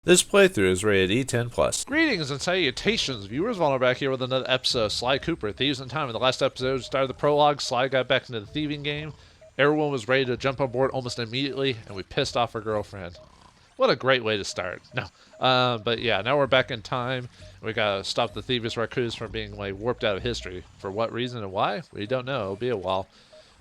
This playthrough is rated E10+. Greetings and salutations, viewers. Vauldemare back here with another episode of Sly Cooper, Thieves in Time. In the last episode, started the prologue. Sly got back into the thieving game. Everyone was ready to jump on board almost immediately, and we pissed off her girlfriend. What a great way to start. No, but yeah, now we're back in time. We gotta stop the thievish raccoons from being like warped out of history. For what reason and why? We don't know. It'll be a while.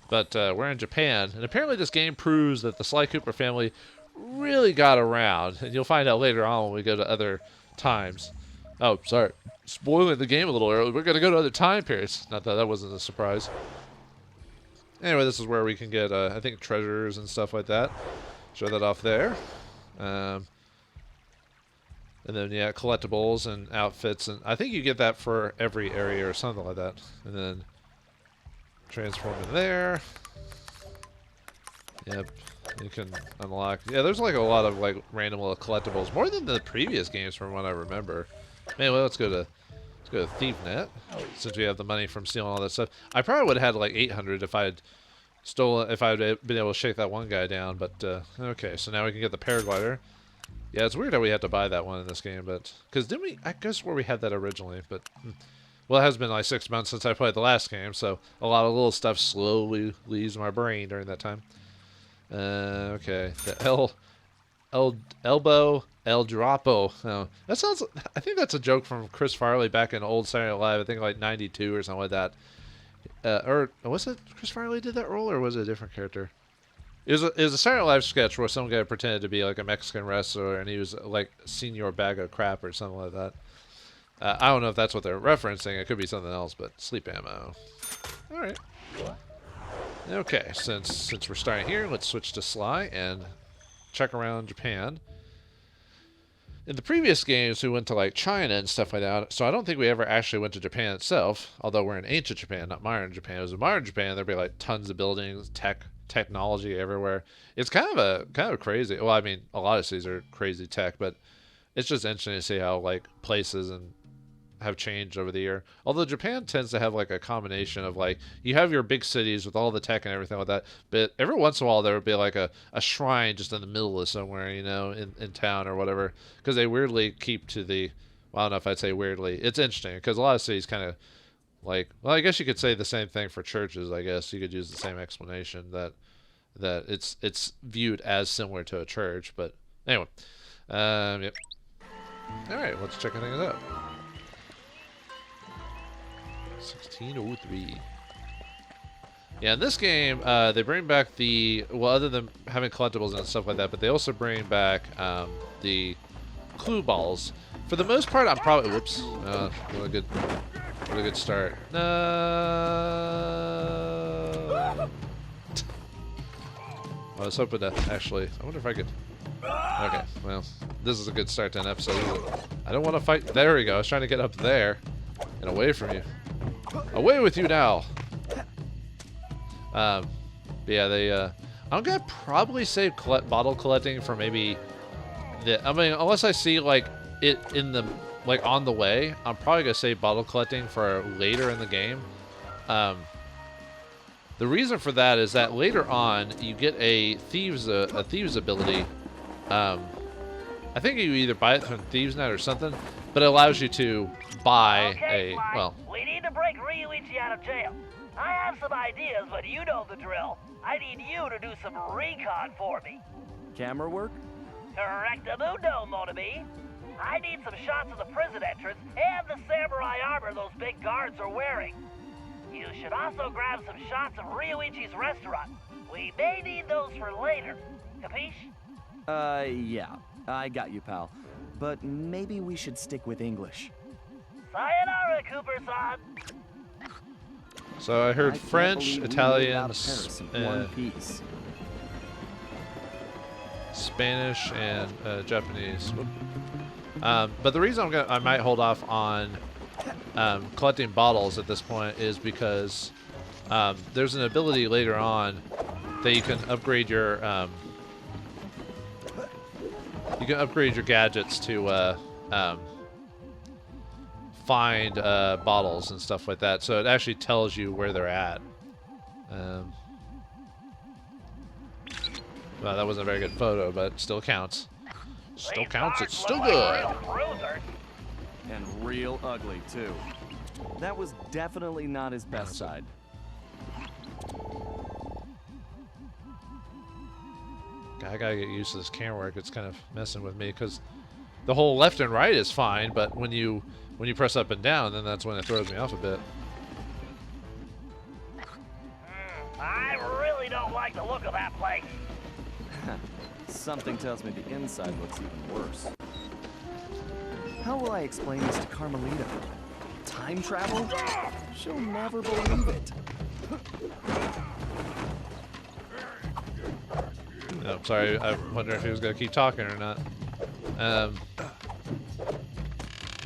But we're in Japan, and apparently this game proves that the Sly Cooper family really got around, and you'll find out later on when we go to other times. Oh, sorry, spoiling the game a little early. We're gonna go to other time periods. Not that wasn't a surprise. Anyway, this is where we can get, I think, treasures and stuff like that. Show that off there. And then, yeah, collectibles and outfits, and I think you get that for every area or something like that. And then transform in there. Yep. You can unlock. Yeah, there's like a lot of like random little collectibles, more than the previous games from what I remember. Anyway, let's go to ThiefNet since we have the money from stealing all that stuff. I probably would have had like 800 if I had stolen, if I had been able to shake that one guy down. But okay, so now we can get the paraglider. Yeah, it's weird that we had to buy that one in this game, but because didn't we? I guess where we had that originally, but. Well, it has been like 6 months since I played the last game, so a lot of little stuff slowly leaves my brain during that time. Okay, the elbow El Drapo. Oh, that sounds. I think that's a joke from Chris Farley back in old Saturday Night Live. I think like '92 or something like that. Or was it Chris Farley did that role, or was it a different character? It was a Saturday Night Live sketch where some guy pretended to be like a Mexican wrestler, and he was like Senior Bag of Crap or something like that. I don't know if that's what they're referencing. It could be something else, but sleep ammo. All right. Okay, since we're starting here, let's switch to Sly and check around Japan. In the previous games, we went to like China and stuff like that, so I don't think we ever actually went to Japan itself, although we're in ancient Japan, not modern Japan. If it was in modern Japan, there'd be like tons of buildings, technology everywhere. It's kind of crazy. Well, I mean, a lot of cities are crazy tech, but it's just interesting to see how like places and have changed over the year. Although Japan tends to have like a combination of like you have your big cities with all the tech and everything like that, but every once in a while there would be like a shrine just in the middle of somewhere, you know, in town or whatever, because they weirdly keep to the, well, I don't know if I'd say weirdly. It's interesting because a lot of cities kind of like, well, I guess you could say the same thing for churches. I guess you could use the same explanation that it's viewed as similar to a church. But anyway, yep. All right, let's check things out. 1603. Yeah, in this game, they bring back the, well, other than having collectibles and stuff like that, but they also bring back the clue balls. For the most part, I'm probably, whoops, what a good start. No. I was hoping to actually, I wonder if I could, okay, well, this is a good start to an episode. I don't want to fight, there we go, I was trying to get up there and away from you. Away with you now. But yeah, I'm gonna probably save bottle collecting for maybe I mean, unless I see like it in the like on the way, I'm probably gonna save bottle collecting for later in the game. The reason for that is that later on you get a thieves ability. I think you either buy it from ThievesNet or something, but it allows you to buy well. We need to break Ryuichi out of jail. I have some ideas, but you know the drill. I need you to do some recon for me. Camera work? Correctamundo, mon ami. I need some shots of the prison entrance and the samurai armor those big guards are wearing. You should also grab some shots of Ryuichi's restaurant. We may need those for later. Capiche? Yeah. I got you, pal. But maybe we should stick with English. Sayonara, Cooper-san. So I heard French, Italian, Spanish, and Japanese. But the reason I might hold off on collecting bottles at this point is because there's an ability later on that you can upgrade your gadgets to find bottles and stuff like that. So it actually tells you where they're at. Well, that wasn't a very good photo, but it still counts. Still These counts. guards It's still look like good. real bruisers. And real ugly, too. That was definitely not his best side. I gotta get used to this camera work. It's kind of messing with me because the whole left and right is fine, but when you press up and down, then that's when it throws me off a bit. I really don't like the look of that place. Something tells me the inside looks even worse. How will I explain this to Carmelita? Time travel? She'll never believe it. No, sorry, I wonder if he was gonna keep talking or not.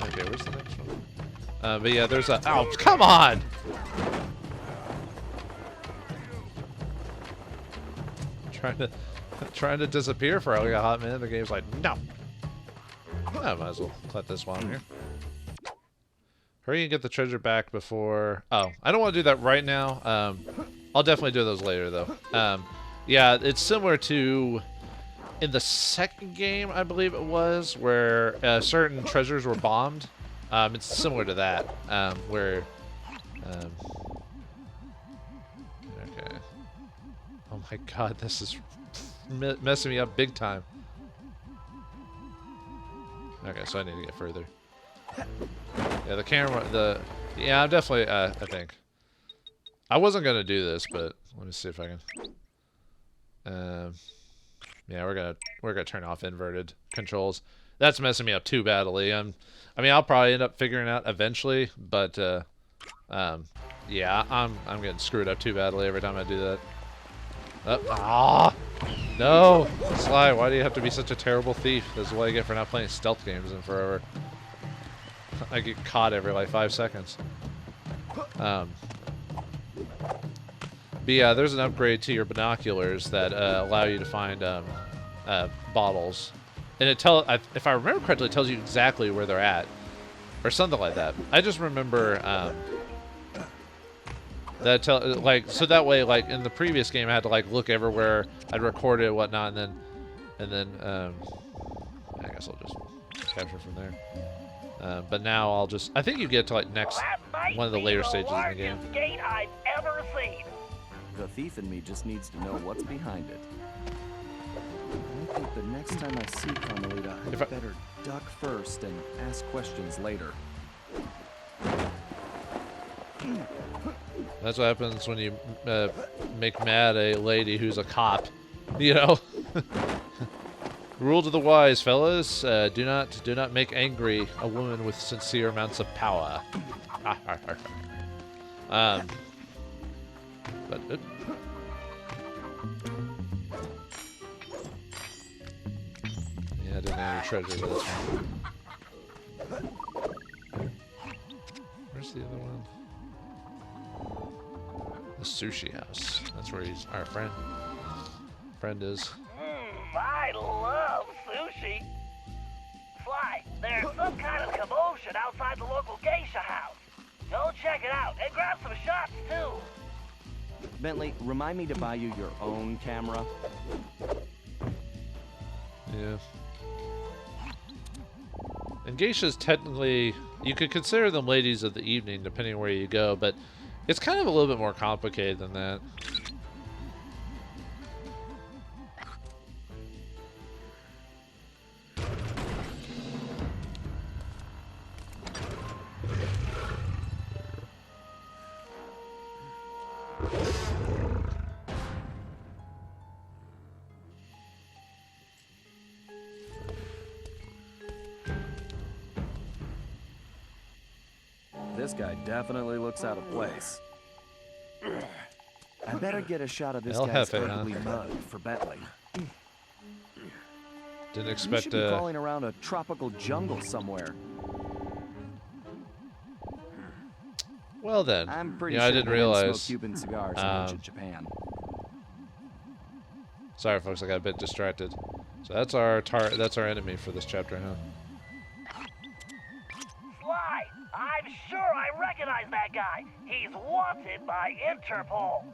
Okay, where's the next one? But yeah, there's a. Oh, come on! Trying to disappear for like a hot minute. The game's like, no. I might as well collect this while I'm here. Hurry and get the treasure back before. Oh, I don't want to do that right now. I'll definitely do those later though. Yeah, it's similar to in the second game, I believe it was, where certain treasures were bombed. It's similar to that, where. Okay. Oh my God, this is messing me up big time. Okay, so I need to get further. Yeah, the camera, yeah, I'm definitely, I think. I wasn't gonna do this, but let me see if I can. Yeah, we're gonna turn off inverted controls. That's messing me up too badly. I mean, I'll probably end up figuring it out eventually, but yeah, I'm getting screwed up too badly every time I do that. No, Sly, why do you have to be such a terrible thief? This is what I get for not playing stealth games in forever. I get caught every like 5 seconds. But yeah, there's an upgrade to your binoculars that allow you to find bottles, and if I remember correctly, it tells you exactly where they're at, or something like that. I just remember so that way, like in the previous game, I had to like look everywhere. I'd record it and whatnot, and then I guess I'll just capture from there. But now I think you get to like one of the later stages in the game. Gate I've ever seen. The thief in me just needs to know what's behind it. I think the next time I see Carmelita, I better duck first and ask questions later. That's what happens when you make mad a lady who's a cop, you know. Rule to the wise, fellas: do not make angry a woman with sincere amounts of power. But yeah, I didn't have any treasure, but that's fine. Where's the other one? The sushi house. That's where our friend is. I love sushi. Sly, there's some kind of commotion outside the local geisha house. Go check it out and grab some shots too. Bentley, remind me to buy you your own camera. Yeah. And geishas, technically, you could consider them ladies of the evening, depending where you go, but it's kind of a little bit more complicated than that. This guy definitely looks out of place. I better get a shot of this El guy's Jefe, ugly mug for Bentley. Didn't You expect should be crawling around a tropical jungle somewhere. Well then, I'm pretty yeah, sure I didn't they realize. smoke Cuban cigars in ancient Japan. Sorry, folks, I got a bit distracted. So that's our that's our enemy for this chapter, huh? Sly, I'm sure I recognize that guy. He's wanted by Interpol.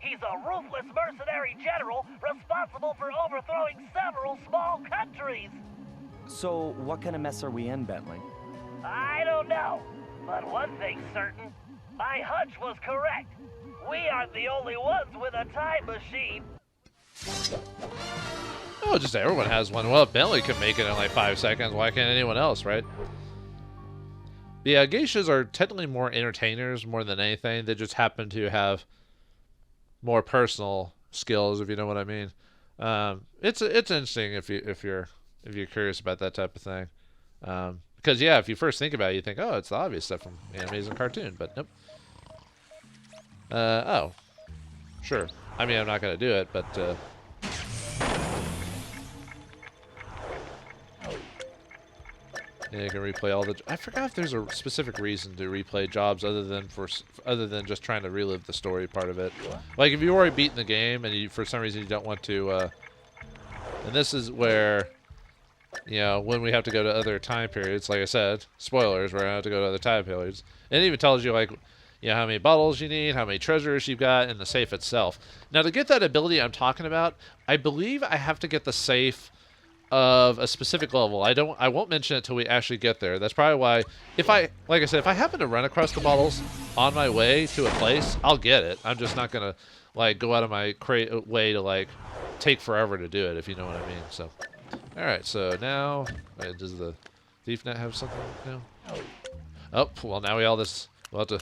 He's a ruthless mercenary general responsible for overthrowing several small countries. So, what kind of mess are we in, Bentley? I don't know, but one thing's certain. My hunch was correct. We aren't the only ones with a time machine. Oh, just everyone has one. Well, if Bentley can make it in like 5 seconds, why can't anyone else, right? Yeah, geishas are technically more entertainers more than anything. They just happen to have more personal skills, if you know what I mean. It's interesting if you're curious about that type of thing. Because yeah, if you first think about it, you think, oh, it's the obvious stuff from animes and cartoon, but nope. Oh, sure. I mean, I'm not gonna do it, but yeah, you can replay all the. I forgot if there's a specific reason to replay jobs other than just trying to relive the story part of it. Like if you already beaten the game and you, for some reason you don't want to, and this is where, you know, when we have to go to other time periods. Like I said, spoilers. We're gonna have to go to other time periods. And it even tells you like, you know, how many bottles you need, how many treasures you've got, and the safe itself. Now to get that ability I'm talking about, I believe I have to get the safe of a specific level. I won't mention it till we actually get there. That's probably why, like I said, if I happen to run across the bottles on my way to a place, I'll get it. I'm just not gonna like go out of my way to like take forever to do it, if you know what I mean. So, all right. So now, does the thief net have something now? Oh, well now we'll have to.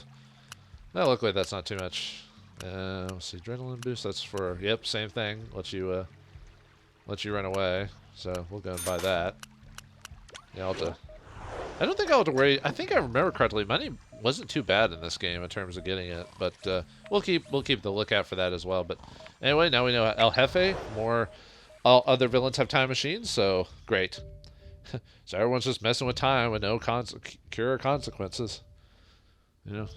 That look like that's not too much. Let's see, adrenaline boost. That's for same thing. Let you run away. So we'll go and buy that. Yeah, I'll have to. I don't think I'll have to worry. I think I remember correctly. Money wasn't too bad in this game in terms of getting it, but we'll keep the lookout for that as well. But anyway, now we know El Jefe. All other villains have time machines, so great. So everyone's just messing with time with no cure or consequences. You know.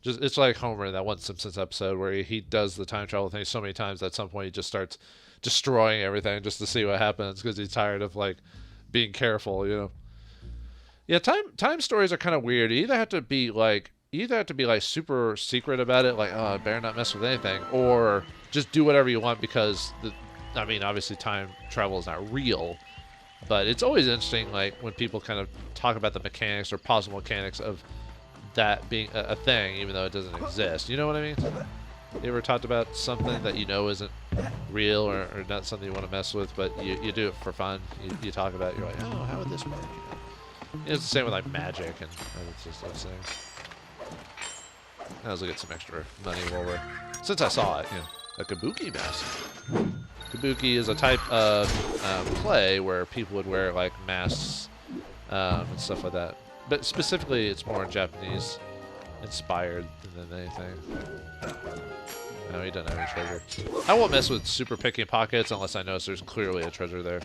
Just it's like Homer in that one Simpsons episode where he does the time travel thing so many times that at some point he just starts destroying everything just to see what happens because he's tired of like being careful, you know. Yeah, time stories are kind of weird. You either have to be like super secret about it, like oh, I better not mess with anything, or just do whatever you want because I mean, obviously time travel is not real, but it's always interesting like when people kind of talk about the mechanics or possible mechanics of that being a thing, even though it doesn't exist. You know what I mean? You ever talked about something that you know isn't real or not something you want to mess with, but you do it for fun? You talk about it, you're like, oh, how would this work? You know? It's the same with like magic and it's just those things. Let's look at some extra money while we're... Since I saw it, you know, a kabuki mask. Kabuki is a type of play where people would wear like masks and stuff like that. But specifically, it's more Japanese inspired than anything. No, he doesn't have any treasure. I won't mess with super picking pockets unless I notice there's clearly a treasure there.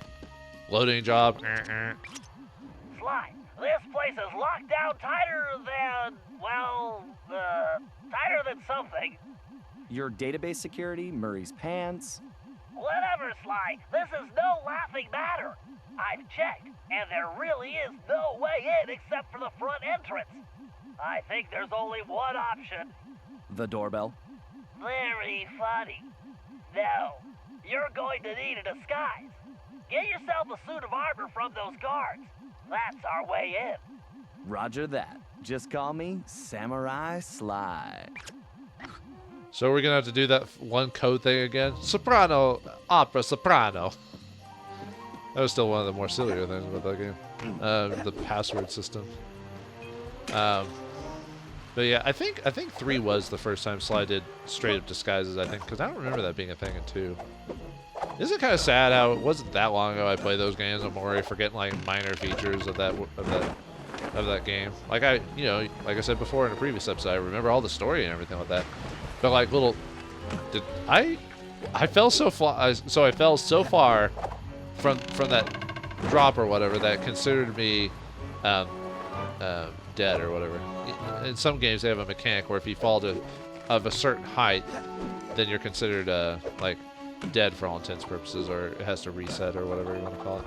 Loading job. Sly, this place is locked down tighter than, well, tighter than something. Your database security, Murray's pants. Whatever, Sly. This is no laughing matter. I've checked, and there really is no way in except for the front entrance. I think there's only one option. The doorbell? Very funny. No, you're going to need a disguise. Get yourself a suit of armor from those guards. That's our way in. Roger that. Just call me Samurai Sly. So we're gonna have to do that one code thing again. Soprano, opera, soprano. That was still one of the more sillier things about that game. The password system. But yeah, I think 3 was the first time Sly did straight up disguises. I think because I don't remember that being a thing in 2. Isn't it kind of sad how it wasn't that long ago I played those games? I'm already forgetting like minor features of that game. Like like I said before in a previous episode, I remember all the story and everything like that. But like I fell so far. So I fell so far from that drop or whatever that considered me dead or whatever. In some games they have a mechanic where if you fall of a certain height, then you're considered like dead for all intents and purposes, or it has to reset or whatever you want to call it.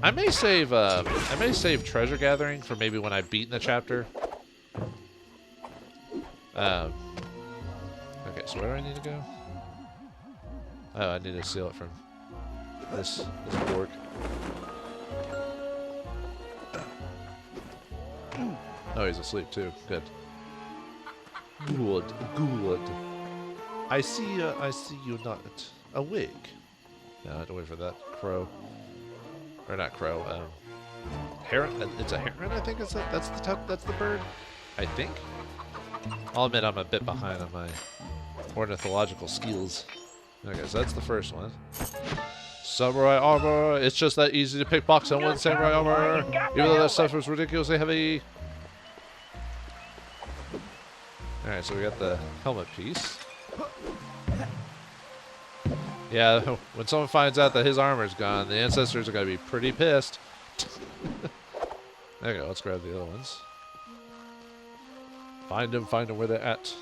I may save treasure gathering for maybe when I've beaten the chapter. Okay, so where do I need to go? Oh, I need to seal it from... this dork. Oh, he's asleep too. Good. Good. I see you not awake. No, I have to wait for that crow. Or not crow. Heron. It's a heron, I think. Is that? That's the bird. I think. I'll admit I'm a bit behind on my ornithological skills. Okay, so that's the first one. Samurai armor. It's just that easy to pickpocket someone. Samurai armor. Even though that stuff was ridiculously heavy. Alright, so we got the helmet piece. Yeah, when someone finds out that his armor's gone, the ancestors are going to be pretty pissed. There you go, let's grab the other ones. Find them where they're at.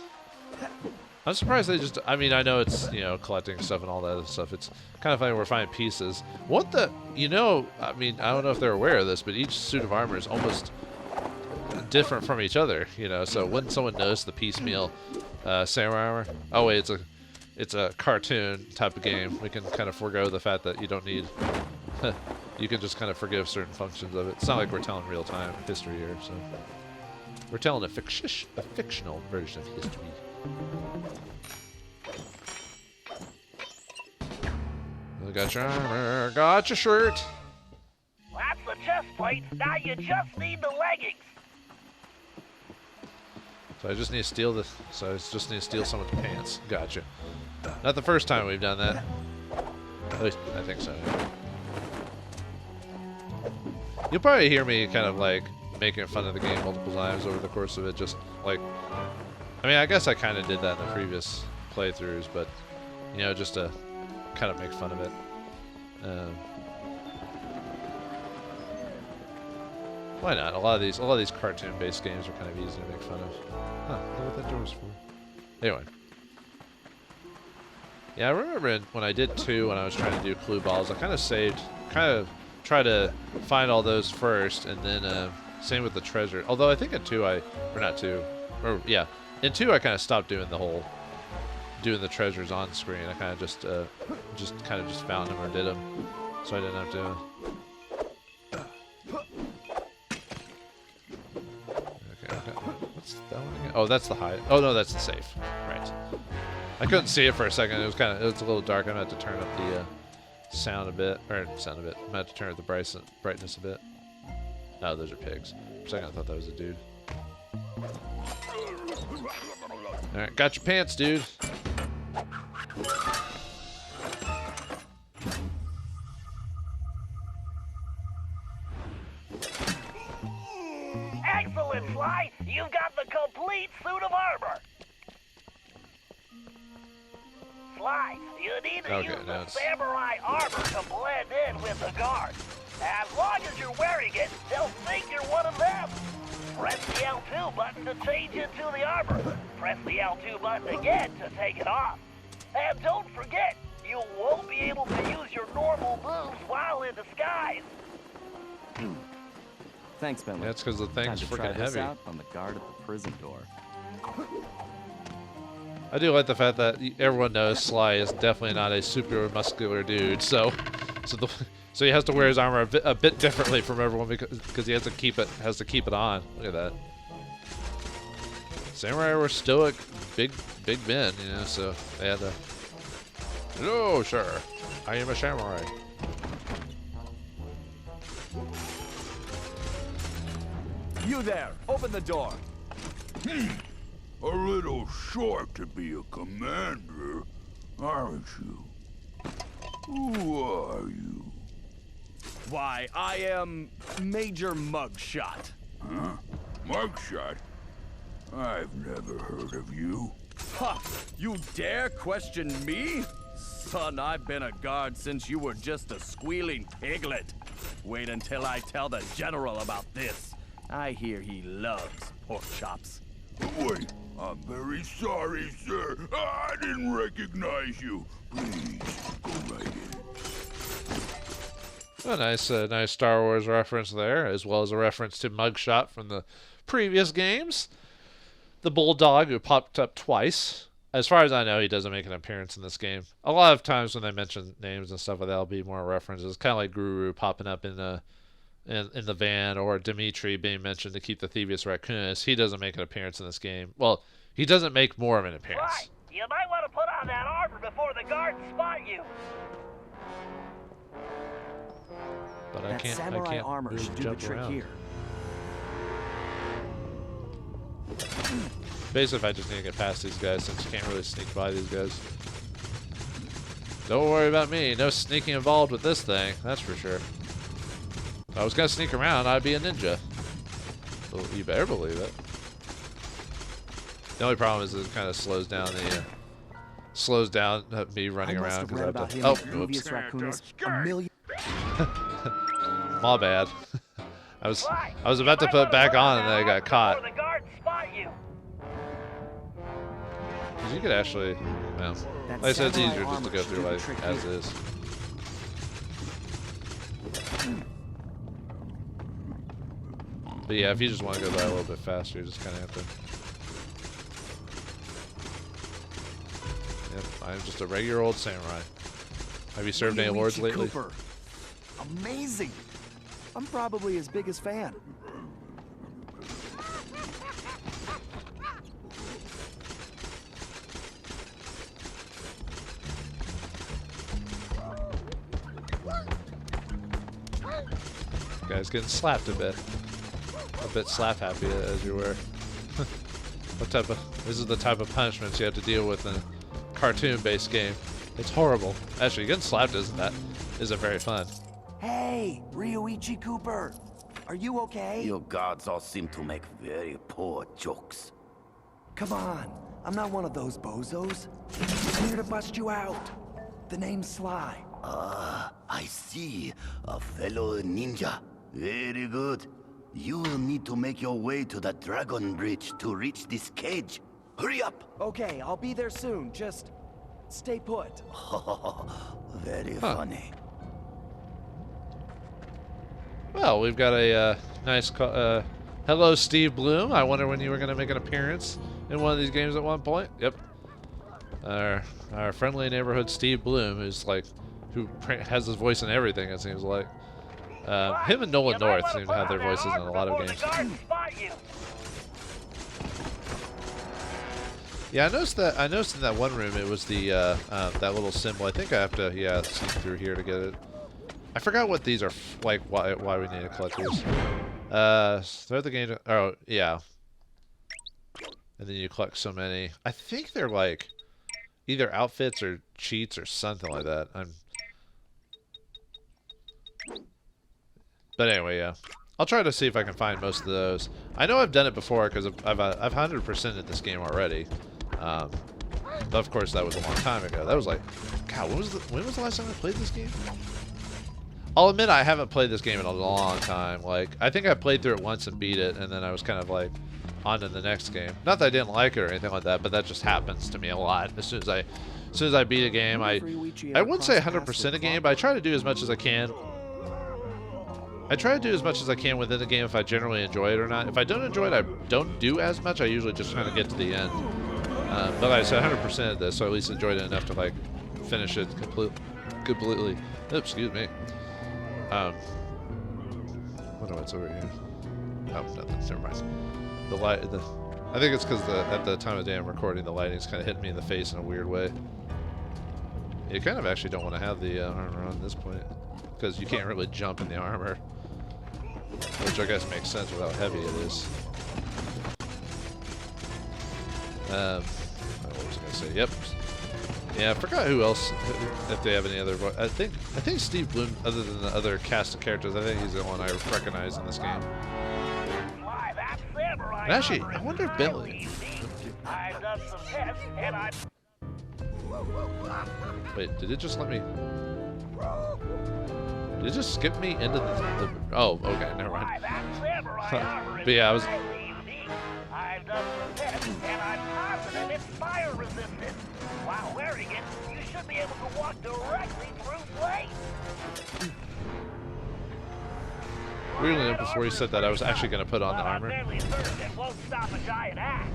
I'm surprised they just, I mean, I know it's, you know, collecting stuff and all that other stuff. It's kind of funny we're finding pieces. What the, you know, I mean, I don't know if they're aware of this, but each suit of armor is almost different from each other, you know, so wouldn't someone notice the piecemeal samurai armor? Oh wait, it's a cartoon type of game. We can kind of forego the fact that you don't need you can just kind of forgive certain functions of it. It's not like we're telling real-time history here, so we're telling a fictional version of history. Got your armor, got your shirt. That's the chest plate. Now you just need the leggings. So I just need to steal this. So I just need to steal someone's pants. Gotcha. Not the first time we've done that. At least I think so. You'll probably hear me kind of like making fun of the game multiple times over the course of it. Just like, I mean, I guess I kind of did that in the previous playthroughs, but you know, just to kind of make fun of it. Why not? A lot of these cartoon-based games are kind of easy to make fun of. Huh, I wonder what that door's for. Anyway. Yeah, I remember when I did 2, when I was trying to do clue balls, I kind of tried to find all those first, and then same with the treasure. Although I think in 2 in 2 I kind of stopped doing doing the treasures on screen. I kind of just found them or did them, so I didn't have to. What's that one again? Oh, that's the hide. Oh no, that's the safe. Right. I couldn't see it for a second. It was a little dark. I'm gonna have to turn up the sound a bit. I'm gonna have to turn up the brightness a bit. No, those are pigs. For a second I thought that was a dude. Alright, got your pants, dude. Excellent, Sly. You've got the complete suit of armor. Sly, you need to use the samurai armor to blend in with the guards. As long as you're wearing it, they'll think you're one of them. Press the L2 button to change into the armor. Press the L2 button again to take it off. And don't forget, you won't be able to use your normal moves while in disguise. Thanks, Bentley. That's because the thing's freaking heavy. Out on the guard at the prison door. I do like the fact that everyone knows Sly is definitely not a super muscular dude, so he has to wear his armor a bit differently from everyone because he has to keep it on. Look at that. Samurai were stoic, big men, you know, so they had to. Hello, sir. I am a samurai. You there! Open the door! A little short to be a commander, aren't you? Who are you? Why, I am Major Mugshot. Huh? Mugshot? I've never heard of you. Ha! You dare question me? Son, I've been a guard since you were just a squealing piglet. Wait until I tell the general about this. I hear he loves pork chops. Wait, I'm very sorry, sir. I didn't recognize you. Please, go right in. A nice Star Wars reference there, as well as a reference to Mugshot from the previous games. The bulldog who popped up twice. as far as I know, he doesn't make an appearance in this game. A lot of times when they mention names and stuff like that, will be more references. Kind of like Guru popping up in the van, or Dimitri being mentioned to keep the Thievius Raccoonus. He doesn't make an appearance in this game. Well, he doesn't make more of an appearance. Right. You might want to put on that armor before the guards spot you. But I That can't samurai armor really should do the jump trick around. here. Basically, if I just need to get past these guys, since you can't really sneak by these guys. Don't worry about me. No sneaking involved with this thing. That's for sure. If I was gonna sneak around, I'd be a ninja. Well, you better believe it. The only problem is it kind of slows down me running I must around have read about because him I in have to. Oh, whoops. Thievius Raccoonus a million. My bad. I was about to put it back on and then I got caught. Before the guards spot you. 'Cause you could actually, well, That like I said, it's samurai easier just to armor go should through do the like trick as here. is. But yeah, if you just want to go by a little bit faster, you just kind of have to. Yep, I'm just a regular old samurai. Have you served any awards Sly lately? Cooper. Amazing. I'm probably his biggest fan. Guy's getting slapped a bit slap happy as you were. This is the type of punishments you have to deal with in a cartoon-based game. It's horrible. Actually, getting slapped isn't very fun. Hey, Ryuichi Cooper. Are you okay? You gods all seem to make very poor jokes. Come on. I'm not one of those bozos. I'm here to bust you out. The name's Sly. Ah, I see. A fellow ninja. Very good. You will need to make your way to the Dragon Bridge to reach this cage. Hurry up! Okay, I'll be there soon. Just stay put. Very funny. Well, we've got a nice hello, Steve Bloom. I wonder when you were going to make an appearance in one of these games at one point. Yep. Our friendly neighborhood Steve Bloom, who has his voice in everything, it seems like. Him and Nolan North seem to have their voices in a lot of games. Yeah, I noticed in that one room it was the that little symbol. I think I have to sneak through here to get it. I forgot what these are like. Why we need to collect these? They're the game. Oh yeah. And then you collect so many. I think they're like either outfits or cheats or something like that. But anyway, yeah. I'll try to see if I can find most of those. I know I've done it before because I've 100%ed this game already. But of course that was a long time ago. That was like, God, when was the last time I played this game? I'll admit I haven't played this game in a long time. Like, I think I played through it once and beat it, and then I was kind of like on to the next game. Not that I didn't like it or anything like that, but that just happens to me a lot. As soon as I beat a game, I wouldn't say 100% a game, but I try to do as much as I can. I try to do as much as I can within the game if I generally enjoy it or not. If I don't enjoy it, I don't do as much. I usually just kind of get to the end. But I said 100% of this, so I at least enjoyed it enough to like finish it completely. Oops, excuse me. What's over here? Oh, nothing. Never mind. The light. I think it's because at the time of day I'm recording, the lighting's kind of hitting me in the face in a weird way. You kind of actually don't want to have the armor on this point because you can't really jump in the armor. Which I guess makes sense with how heavy it is. What was I gonna say? Yep. Yeah, I forgot who else, if they have any other. I think Steve Bloom, other than the other cast of characters, I think he's the one I recognize in this game. And actually, I wonder if Bentley. Wait, did it just let me? Did it just skip me into the oh, okay, never mind. But yeah, I was. I've done some tests, and I'm positive it's fire resistant. While wearing it, you should be able to walk directly through flames. Weirdly enough, before you said that, I was actually going to put on the armor. I'm fairly certain it won't stop a giant axe.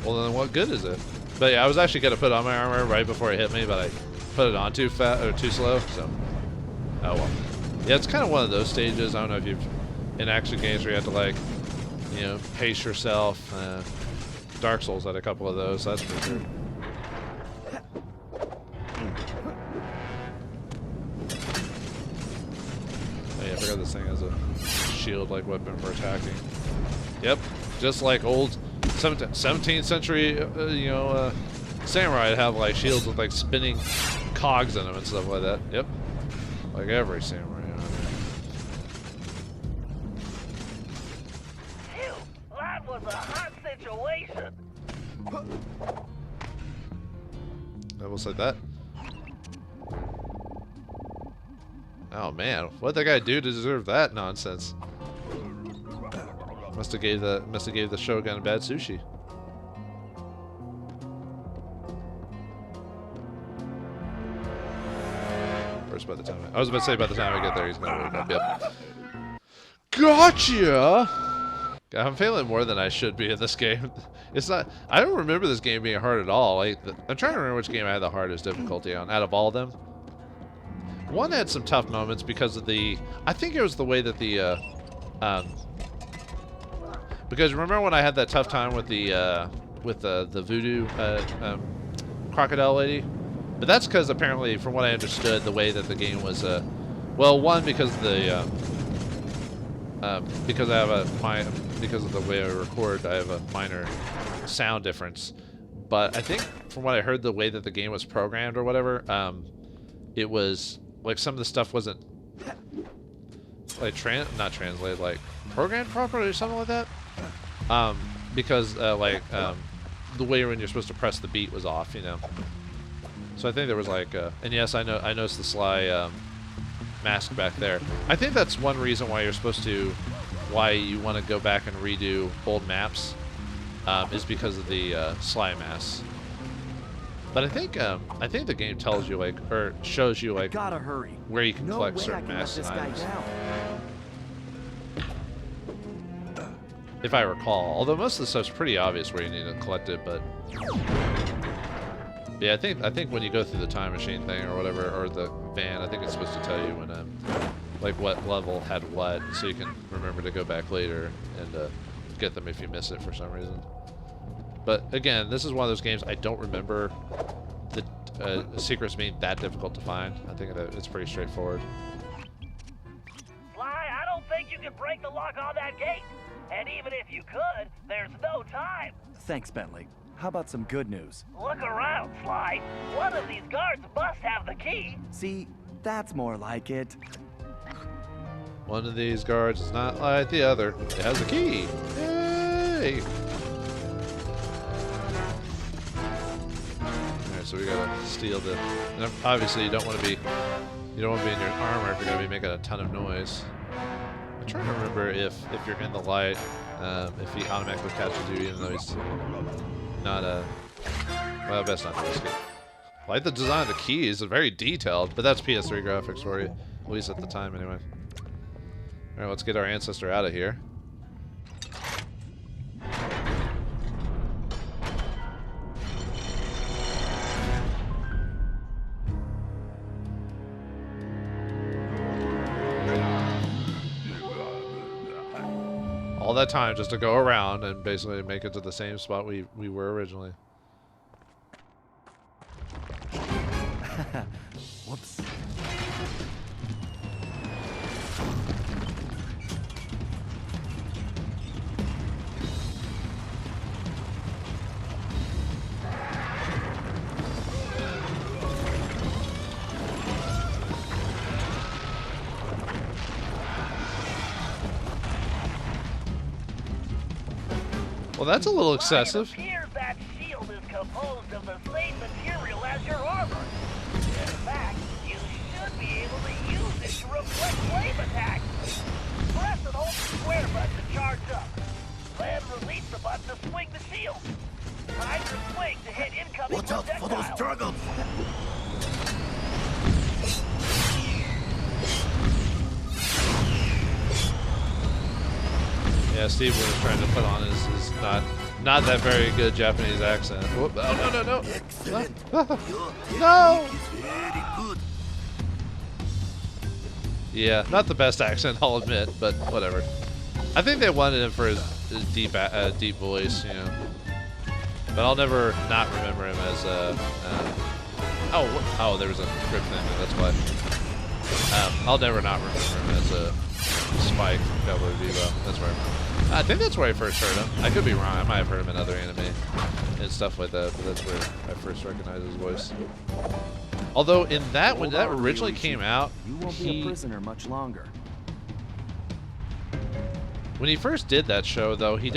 Well, then what good is it? But yeah, I was actually gonna put on my armor right before it hit me, but I put it on too fast or too slow. So, oh well. Yeah, it's kind of one of those stages. I don't know if you've in action games where you have to like, you know, pace yourself. Dark Souls had a couple of those. That's for sure. Oh yeah, I forgot this thing has a shield-like weapon for attacking. Yep, just like old 17th century, you know, samurai have like shields with like spinning cogs in them and stuff like that. Yep, like every samurai. Phew, that was a hot situation. I will say that. Oh man, what'd that guy do to deserve that nonsense? Must have gave the Shogun bad sushi. First, by the time I was about to say, by the time I get there, he's gonna wake up. Yep. Gotcha. I'm failing more than I should be in this game. It's not. I don't remember this game being hard at all. I'm trying to remember which game I had the hardest difficulty on out of all of them. One had some tough moments because of the. I think it was the way that the. Because remember when I had that tough time with the voodoo crocodile lady? But that's because apparently, from what I understood, the way that the game was. Well, one because the. Because I have because of the way I record, I have a minor sound difference. But I think from what I heard, the way that the game was programmed or whatever, it was like some of the stuff wasn't like not translated, like programmed properly or something like that. Because the way when you're supposed to press the beat was off, you know. So I think there was like, and yes, I noticed the Sly mask back there. I think that's one reason why you're supposed to, why you want to go back and redo old maps, is because of the Sly mask. But I think the game tells you like, or shows you like, gotta hurry. Where you can No collect way I certain can let masks and this guy items. down. If I recall, although most of the stuff's pretty obvious where you need to collect it, but yeah, I think when you go through the time machine thing or whatever, or the van, I think it's supposed to tell you when like what level had what, so you can remember to go back later and get them if you miss it for some reason. But again, this is one of those games I don't remember the secrets being that difficult to find. I think that it's pretty straightforward. Sly, I don't think you can break the lock on that gate. And even if you could, there's no time. Thanks, Bentley. How about some good news? Look around, Sly. One of these guards must have the key. See, that's more like it. One of these guards is not like the other. It has a key. Yay! Alright, so we gotta steal the. And obviously, you don't want to be in your armor if you're gonna be making a ton of noise. I'm trying to remember if you're in the light, if he automatically catches you, even though he's not a. Well, best not to risk it. I like the design of the keys; it's very detailed, but that's PS3 graphics for you, at least at the time, anyway. All right, let's get our ancestor out of here. All that time just to go around and basically make it to the same spot we were originally. Whoops. Well, that's a little excessive. It appears that shield is composed of the same material as your armor. In fact, you should be able to use it to reflect flame attacks. Press and hold the square button to charge up. Then release the button to swing the shield. Time your swing to hit incoming Watch out for those projectiles. dragons! Yeah, Steve was trying to put on is not not that very good Japanese accent. Whoop, oh, no. Excellent. Your No. technique is very good. Yeah, not the best accent, I'll admit, but whatever. I think they wanted him for his deep voice, you know. But I'll never not remember him as oh, there was a grip thing, that's why. I'll never not remember him as a Spike from Cowboy Vivo. That's where I think that's where I first heard him. I could be wrong. I might have heard him in other anime and stuff like that, but that's where I first recognized his voice. Although in that, when that originally came out, You won't be a prisoner much longer. when he first did that show, though, he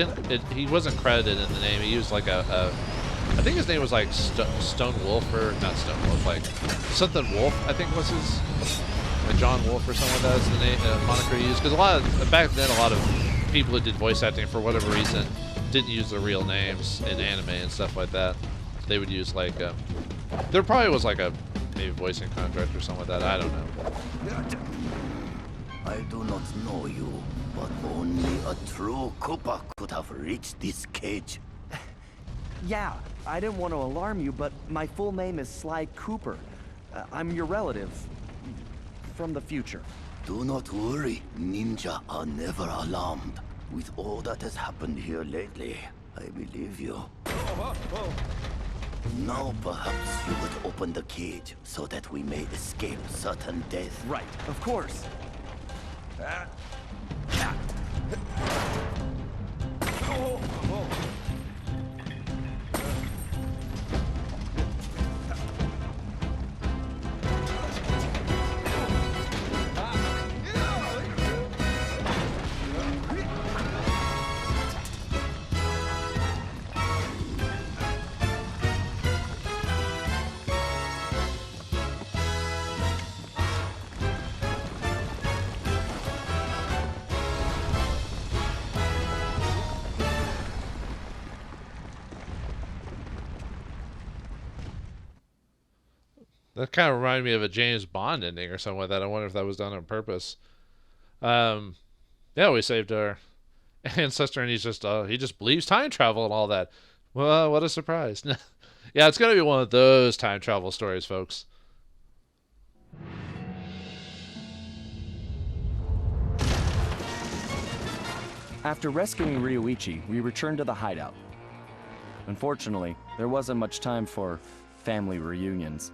wasn't credited in the name. He used like I think his name was like Stone Wolf, or not Stone Wolf, like something Wolf, I think was his, like John Wolf or something like that is the name, moniker he used. Because back then, a lot of people who did voice acting for whatever reason didn't use their real names in anime and stuff like that. They would use like there probably was like a maybe voicing contract or something like that. I don't know. I do not know you, but only a true Koopa could have reached this cage. Yeah, I didn't want to alarm you, but my full name is Sly Cooper. I'm your relative. From the future. Do not worry, ninja are never alarmed. With all that has happened here lately, I believe you. Now perhaps you would open the cage so that we may escape certain death. Right, of course. That kind of reminded me of a James Bond ending or something like that. I wonder if that was done on purpose. Yeah, we saved our ancestor, and he just believes time travel and all that. Well, what a surprise. Yeah, it's going to be one of those time travel stories, folks. After rescuing Ryoichi, we returned to the hideout. Unfortunately, there wasn't much time for family reunions.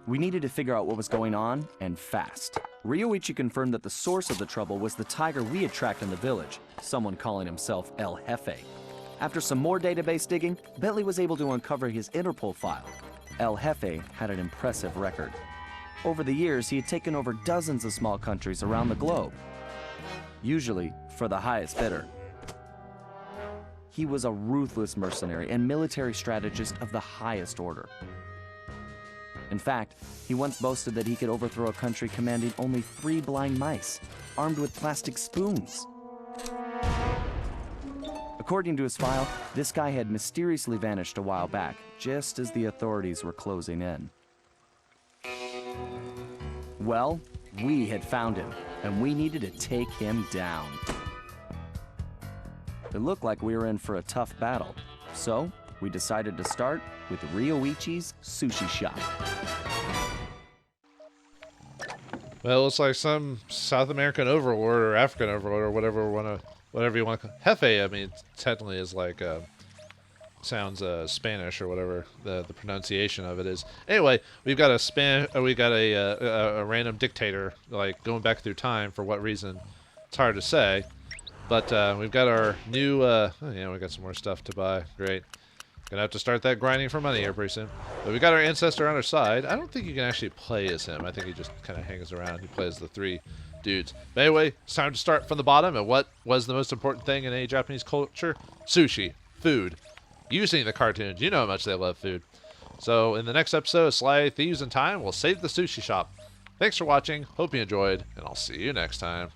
We needed to figure out what was going on, and fast. Ryoichi confirmed that the source of the trouble was the tiger we had tracked in the village, someone calling himself El Jefe. After some more database digging, Bentley was able to uncover his Interpol file. El Jefe had an impressive record. Over the years, he had taken over dozens of small countries around the globe, usually for the highest bidder. He was a ruthless mercenary and military strategist of the highest order. In fact, he once boasted that he could overthrow a country commanding only 3 blind mice, armed with plastic spoons. According to his file, this guy had mysteriously vanished a while back, just as the authorities were closing in. Well, we had found him, and we needed to take him down. It looked like we were in for a tough battle, so we decided to start with Ryoichi's sushi shop. Well, it's like some South American overlord or African overlord or whatever you want to call Jefe. I mean, technically is like sounds Spanish or whatever the pronunciation of it is. Anyway, we've got a random dictator like going back through time. For what reason? It's hard to say. But we've got our new. Oh yeah, we got some more stuff to buy. Great. Gonna have to start that grinding for money here pretty soon. But we got our ancestor on our side. I don't think you can actually play as him. I think he just kind of hangs around. He plays the 3 dudes. But anyway, it's time to start from the bottom. And what was the most important thing in any Japanese culture? Sushi. Food. You've seen the cartoons. You know how much they love food. So in the next episode of Sly, Thieves, and Time, we'll save the sushi shop. Thanks for watching. Hope you enjoyed. And I'll see you next time.